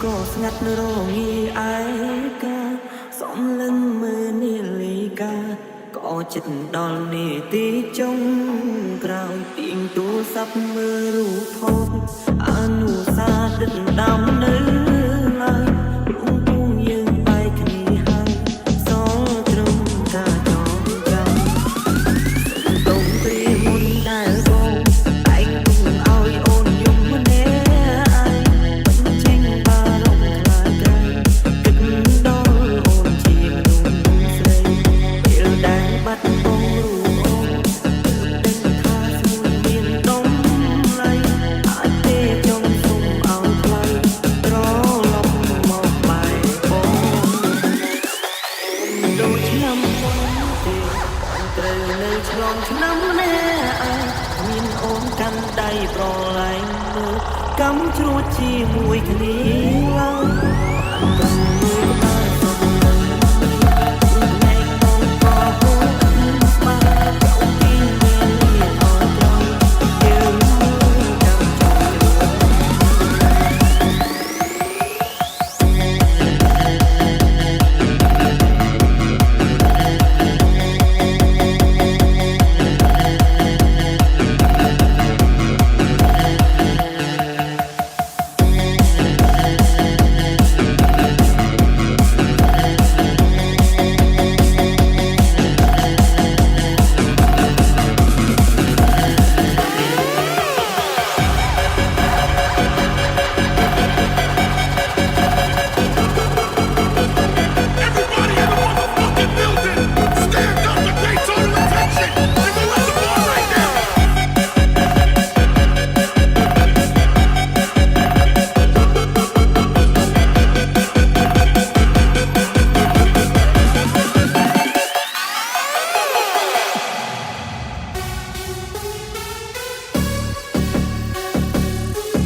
ក៏ស្ងាត់រងាឯកាសំលឹងមើលនាឡិកាក៏ចិត្តដល់នាទីចុងក្រោយទៀងទូរស័ព្ទមើលរូបថតអនុសាទិតដាំនៅឡើយព្រមពុំយើងបែកគ្នាហើយសល់ត្រឹមការចងចាំសុំព្រាមុនដែលបងឯងទុំឲ្យអូនយំម្នាក់ឯងបញ្ចេញបារម្ភខ្លាចក្រែងគិតដល់អូនជាមនុស្សស្រីពេលដែលបាត់បង់រូបអូនដឹងថាស្មួយមានដំឡៃអាចទេចង់សុំឲ្យថ្លៃត្រឡប់មកបែកបងដូចឆ្នាំមុនទេត្រូវនៅឆ្លងឆ្នាំម្នាក់ឯងមានអូនកាន់ដៃប្រឡែងមើលកំជ្រួតជាមួយគ្នាឡើយតែមួយក្បាលសុំនៅផ្នែកបងក៏ហូរស្មារតីពីពេលនេះអត់ត្រង់យើងចាំ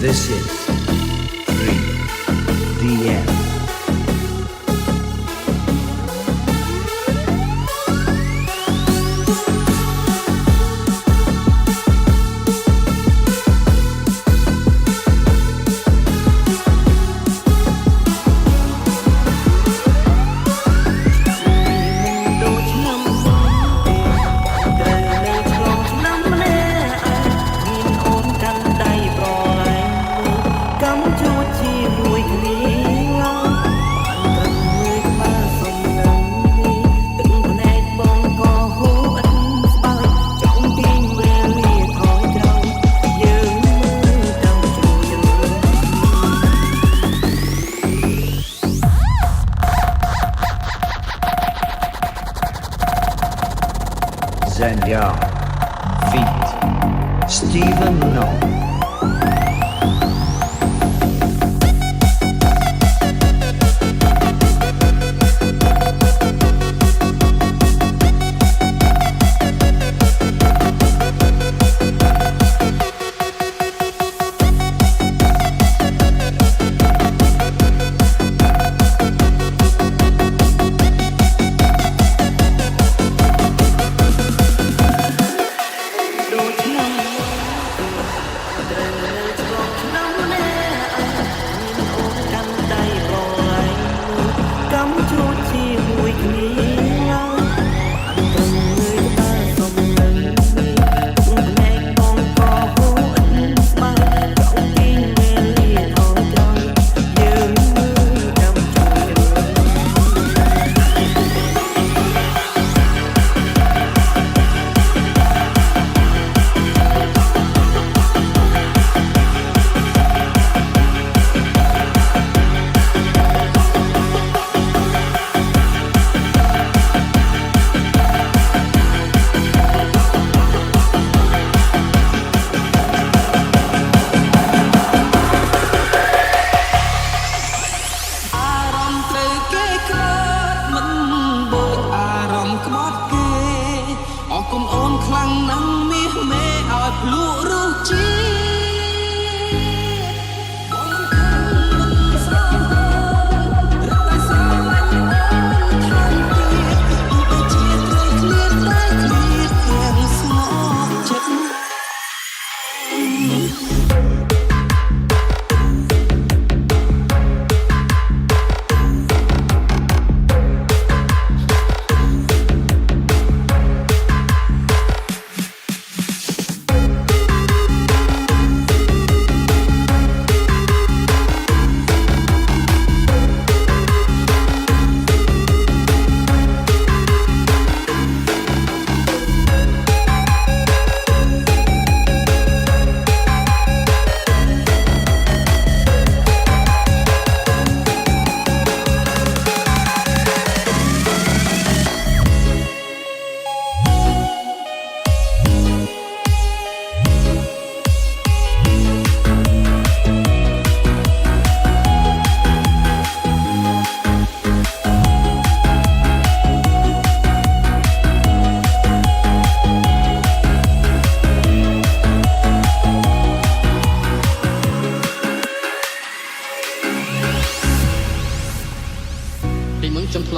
This is 3DM. Zenya feat. Stephen No.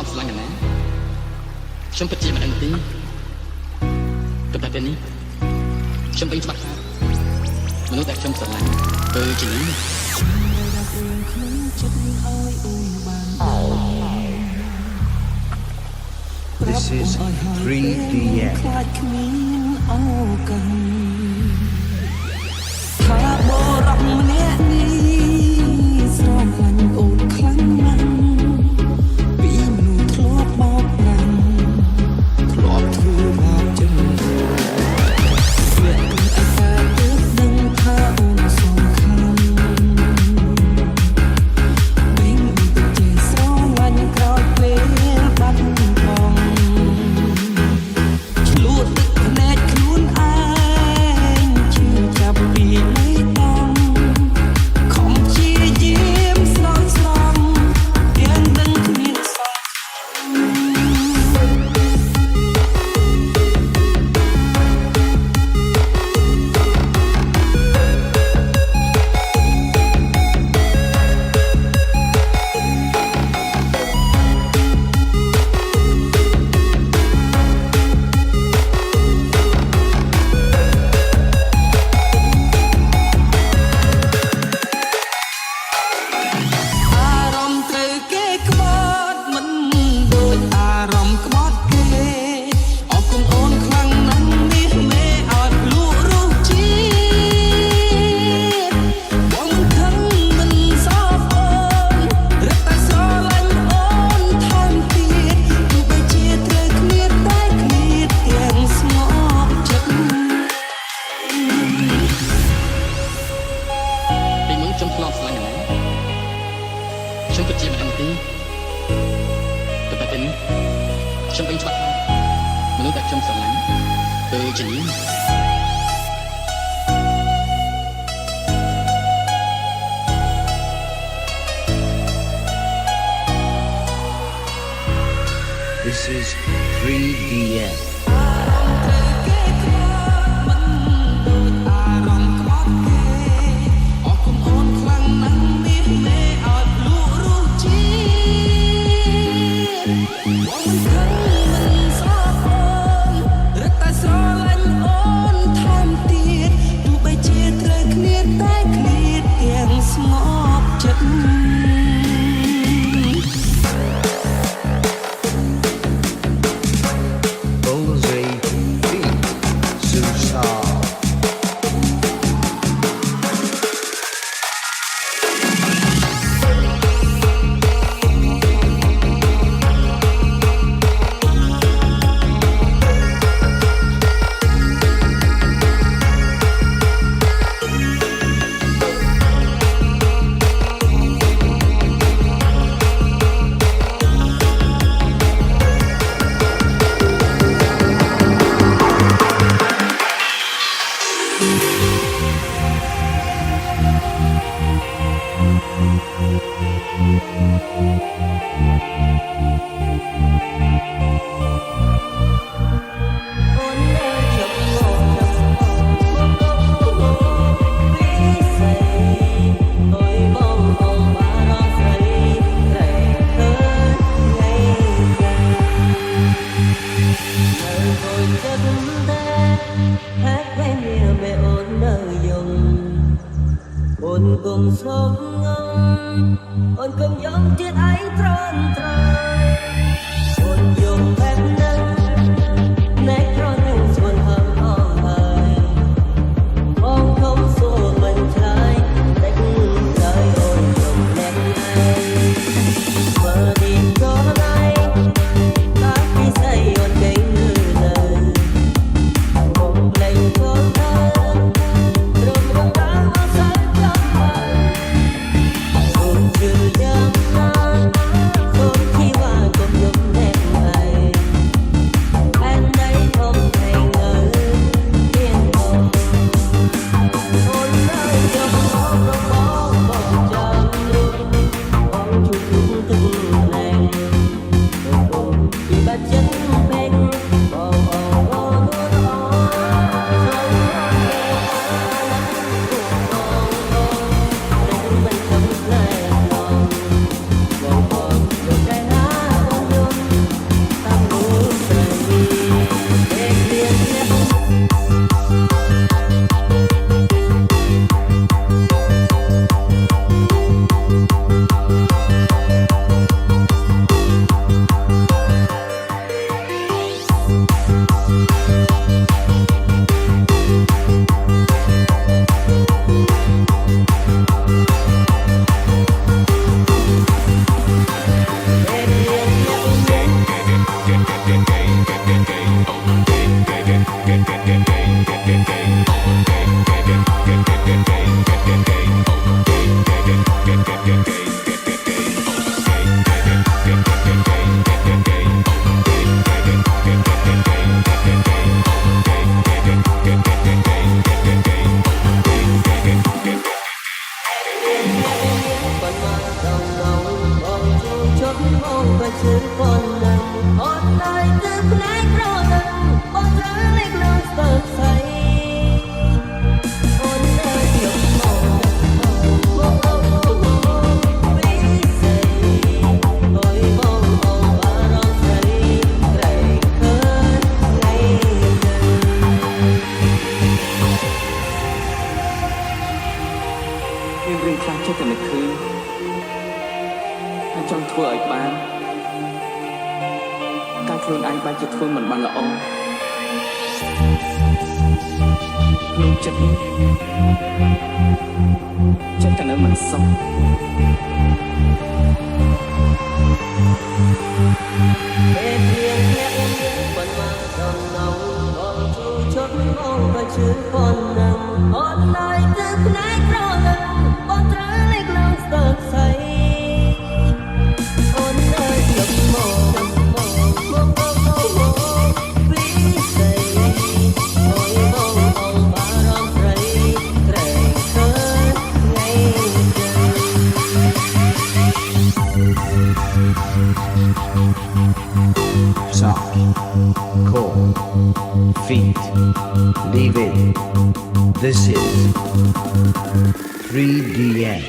ប់ស្រឡាញ់កណាខ្ញុំពិតជាមិនដឹងទេក៏តែពេលនេះខ្ញុំដឹងច្បាស់ថាមនុស្សដែលខ្ញុំស្រឡាញ់គឺជានេះ This is 3DM ខ្លាចគ្មានឱកាសថាបរោះម្នាក់នេះស្រឡាញ់អូនខ្លាំងណាស់ពីមនុស្សធ្លាប់បោកប្រាស់ធ្លាប់ធ្វើបាបចឹងវាអត់ថាទើបដឹងថាអូនសំខាន់វិញទៅជាស្រឡាញ់ក្រោយពេលបាត់បង់ លួចទឹកភ្នែកខ្លួនឯងជឿចាប់ពីលេតង់ខំជាយាមស្រោចស្រង់ទាំងដឹងគ្មានសោះ អារម្មណ៍ត្រូវគេក្បត់មិនដូចអារម្មណ៍ក្បត់គេអរគុណអូនខ្លាំងណាស់នេះមេអត់លក់រសជាតិបងមិនខឹងមិនសោកអូនរឹតតែស្រឡាញ់អូនថែមទៀតទោះបីជាត្រូវគ្នាតែគ្នាទាំងស្ងប់ចិត្ត ពីមុនខ្ញុំធ្លាប់ស្រឡាញ់កណាខ្ញុំពិតជាមិនដឹងទេក៏តែពេលនេះខ្ញុំដឹងច្បាស់ថាមនុស្សដែលខ្ញុំស្រឡាញ់គឺជានេះ This is 3DM គេខ្លាចមិនដូចអារម្មណ៍ក្បត់គេអរគុណអូនខ្លាំងណាស់នេះមេអត់លក់រសជាតិបងមិនខឹងមិនសោកអូនរឹតតែស្រឡាញ់អូនថែមទៀតទោះបីជាត្រូវគ្នាតែគ្នាទាំងស្ងប់ចិត្ត Bullseye Beat Susarអូនគុំសុំងំអូនគុំយំទៀតឯងត្រង់ត្រង់អូនយំបែបហ្នឹងណែក្រនឹងស្វនហឹងអងហើយបងខំសួរមិនឆ្លើយតែគឺហើយអូនយំអ្នកឯងមើលទីកូនឯងតាពីស្អីអូនគេងឺនៅបងភ្លេងកូនដើររំរំដើរមកសើចចាំហើយអូនជឿយ៉ាងណាសូមធីវ៉ាកុំយំអ្នកឯង ជឿប៉ុណ្ណឹងអត់ឡើយទៅផ្នែកប្រនឹងអូនត្រូវលេខឡើងស្ទើរផ្សៃអូននៅយកមកពីស្អីអើយបងបារម្ភស្រីក្រែងឃើញថ្ងៃមានរឿងខ្លះចិត្តតែនឹកឃើញហើយចង់ធ្វើឲ្យបានតែខ្លួនឯងបែរជាធ្វើមិនបានល្អក្នុងចិត្តនេះចិត្តតែនៅមិនសុខពេលព្រៀងធ្លាក់ប៉ុន្មានសំណងបងជួយជត់មកក៏ជឿប៉ុណ្ណឹងអត់ឡើយទៅផ្នែកប្រនឹងបងត្រូវលេខឡើងស្ទើរផ្សៃអូននៅយកមកពីស្អីអូយបងបារម្ភស្រីក្រែងឃើញថ្ងៃSoft, cold, feet, leave it. This is 3DM.